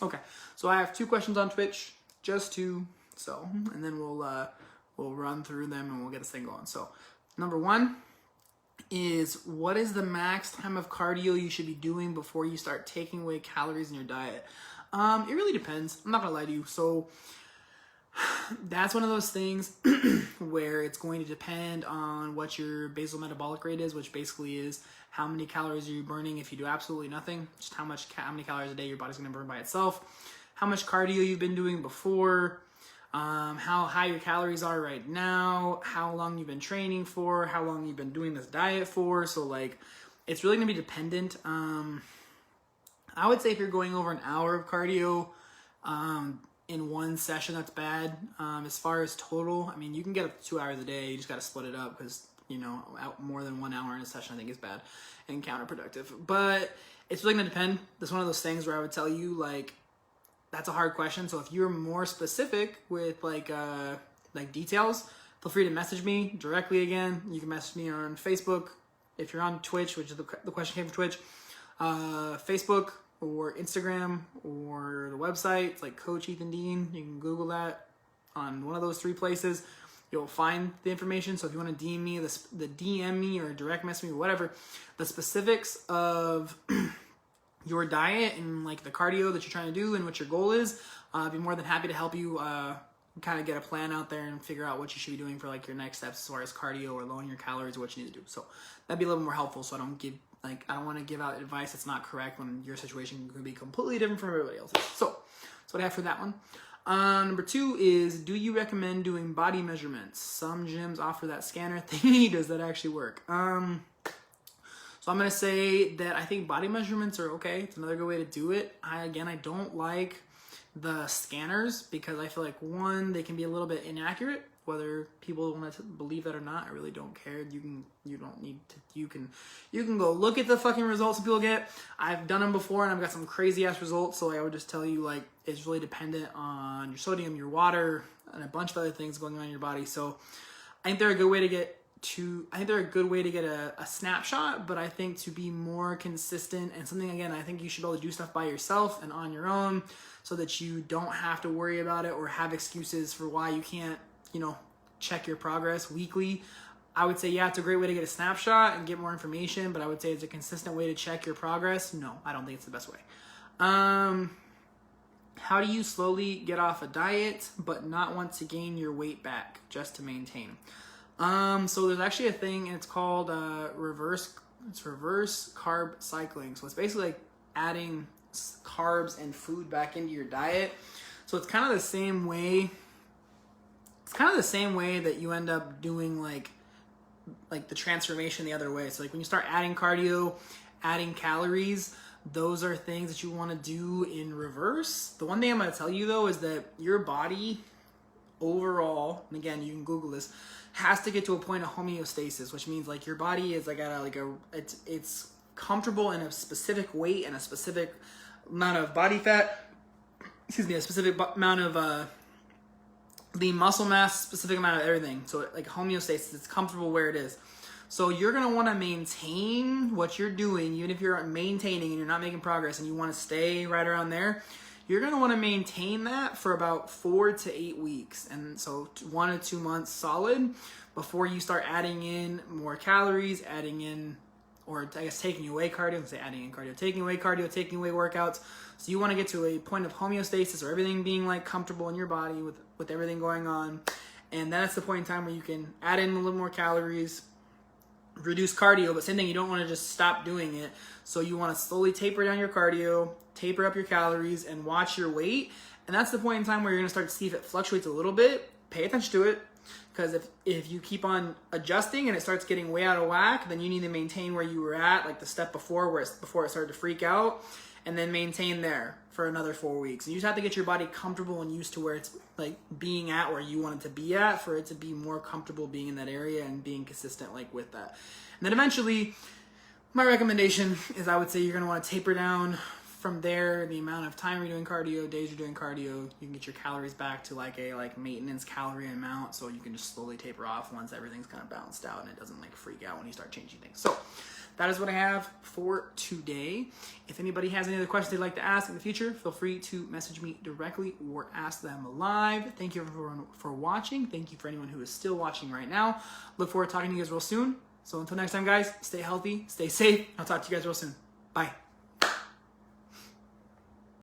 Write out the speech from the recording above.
Okay, so I have 2 questions on Twitch, just 2. So, and then we'll run through them and we'll get this thing going. So, number 1 is, what is the max time of cardio you should be doing before you start taking away calories in your diet? It really depends. I'm not gonna lie to you. So that's one of those things where it's going to depend on what your basal metabolic rate is, which basically is how many calories are you burning if you do absolutely nothing, just how many calories a day your body's gonna burn by itself, how much cardio you've been doing before, how high your calories are right now, how long you've been training for, how long you've been doing this diet for. So like, it's really gonna be dependent. I would say if you're going over an hour of cardio in one session, that's bad. As far as total, I mean, you can get up to 2 hours a day. You just got to split it up because, you know, out more than 1 hour in a session I think is bad and counterproductive. But it's really gonna depend. That's one of those things where I would tell you, like, that's a hard question. So if you're more specific with like details, feel free to message me directly. Again, you can message me on Facebook. If you're on Twitch, which is the question came from Twitch, Facebook or Instagram or the website. It's like Coach Ethan Dean. You can Google that on one of those 3 places. You'll find the information. So if you want to DM me, the DM me or direct message me or whatever, the specifics of your diet and like the cardio that you're trying to do and what your goal is, I'd be more than happy to help you kind of get a plan out there and figure out what you should be doing for like your next steps as far as cardio or lowering your calories or what you need to do. So that'd be a little more helpful. So I don't want to give out advice that's not correct when your situation could be completely different from everybody else's. So that's what I have for that one. Number 2 is, do you recommend doing body measurements? Some gyms offer that scanner thingy. Does that actually work? So I'm going to say that I think body measurements are okay. It's another good way to do it. I don't like the scanners because I feel like, 1, they can be a little bit inaccurate. Whether people want to believe that or not, I really don't care. You can go look at the fucking results that people get. I've done them before and I've got some crazy ass results. So I would just tell you, like, it's really dependent on your sodium, your water, and a bunch of other things going on in your body. So I think they're a good way to get a snapshot, but I think to be more consistent and something, again, I think you should be able to do stuff by yourself and on your own so that you don't have to worry about it or have excuses for why you can't, check your progress weekly. I would say, yeah, it's a great way to get a snapshot and get more information, but I would say it's a consistent way to check your progress. No, I don't think it's the best way. How do you slowly get off a diet but not want to gain your weight back, just to maintain? So there's actually a thing, and it's called reverse carb cycling. So it's basically like adding carbs and food back into your diet. So it's kind of the same way. It's kind of the same way that you end up doing like the transformation the other way. So like when you start adding cardio, adding calories, those are things that you want to do in reverse. The one thing I'm going to tell you though is that your body overall, and again, you can Google this, has to get to a point of homeostasis, which means like your body is like at it's comfortable in a specific weight and a specific amount of body fat. A specific amount of lean muscle mass, specific amount of everything. So like homeostasis, it's comfortable where it is. So you're going to want to maintain what you're doing, even if you're maintaining and you're not making progress and you want to stay right around there. You're going to want to maintain that for about 4 to 8 weeks. And so 1 to 2 months solid before you start adding in more calories, adding in, or I guess taking away cardio. I'm say adding in cardio, taking away workouts. So you want to get to a point of homeostasis or everything being like comfortable in your body with everything going on. And that's the point in time where you can add in a little more calories, reduce cardio, but same thing, you don't want to just stop doing it. So you want to slowly taper down your cardio, taper up your calories, and watch your weight. And that's the point in time where you're going to start to see if it fluctuates a little bit. Pay attention to it, because if you keep on adjusting and it starts getting way out of whack, then you need to maintain where you were at, like the step before before it started to freak out, and then maintain there for another 4 weeks. And you just have to get your body comfortable and used to where it's like being at where you want it to be at, for it to be more comfortable being in that area and being consistent like with that. And then eventually, my recommendation is I would say you're going to want to taper down from there, the amount of time you're doing cardio, days you're doing cardio. You can get your calories back to like a maintenance calorie amount, so you can just slowly taper off once everything's kind of balanced out and it doesn't like freak out when you start changing things. So that is what I have for today. If anybody has any other questions they'd like to ask in the future, feel free to message me directly or ask them live. Thank you everyone for watching. Thank you for anyone who is still watching right now. Look forward to talking to you guys real soon. So until next time, guys, stay healthy, stay safe. I'll talk to you guys real soon. Bye.